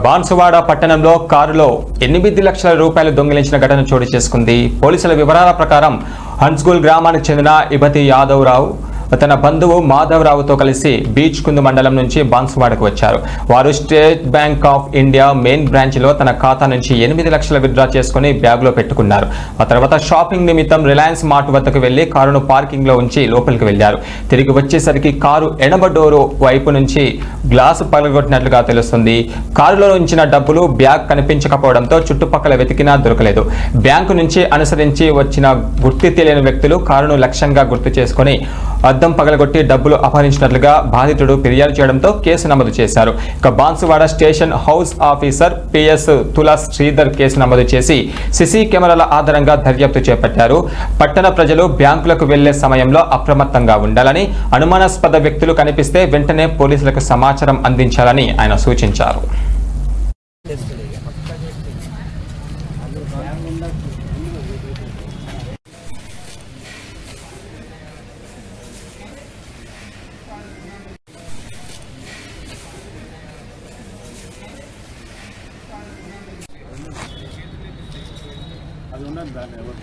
బాన్సువాడ పట్టణంలో కారులో 8 లక్షల రూపాయలు దొంగిలించిన ఘటన చోటు చేసుకుంది. పోలీసుల వివరాల ప్రకారం హన్స్గూల్ గ్రామానికి చెందిన ఇబతి యాదవ్ రావు తన బంధువు మాధవరావుతో కలిసి బీచ్ కుందు మండలం నుంచి బాన్సువాడకు వచ్చారు. వారు state bank of India main బ్రాంచ్లో తన ఖాతా నుంచి 8 లక్షల విత్డ్రా చేసుకుని బ్యాగ్లో పెట్టుకున్నారు. ఆ తర్వాత షాపింగ్ నిమిత్తం రిలయన్స్ మార్ట్ వద్దకు వెళ్లి కారును పార్కింగ్లో ఉంచి లోపలికి వెళ్లారు. తిరిగి వచ్చేసరికి కారు ఎడమ డోరు వైపు నుంచి గ్లాసు పగలగొట్టినట్లుగా తెలుస్తుంది. కారులో ఉంచిన డబ్బులు బ్యాగ్ కనిపించకపోవడంతో చుట్టుపక్కల వెతికినా దొరకలేదు. బ్యాంకు నుంచి అనుసరించి వచ్చిన గుర్తు తెలియని వ్యక్తులు కారును లక్ష్యంగా గుర్తు చేసుకుని అద్దం పగలగొట్టి డబ్బులు అపహరించినట్లుగా బాధితుడు ఫిర్యాదు చేయడంతో కేసు నమోదు చేశారు. ఇక Banswada station house officer PS తులా శ్రీధర్ కేసు నమోదు చేసి సిసి కెమెరాల ఆధారంగా దర్యాప్తు చేపట్టారు. పట్టణ ప్రజలు బ్యాంకులకు వెళ్లే సమయంలో అప్రమత్తంగా ఉండాలని, అనుమానాస్పద వ్యక్తులు కనిపిస్తే వెంటనే పోలీసులకు సమాచారం అందించాలని ఆయన సూచించారు. అది ఉన్నది దాన్ని ఎవరు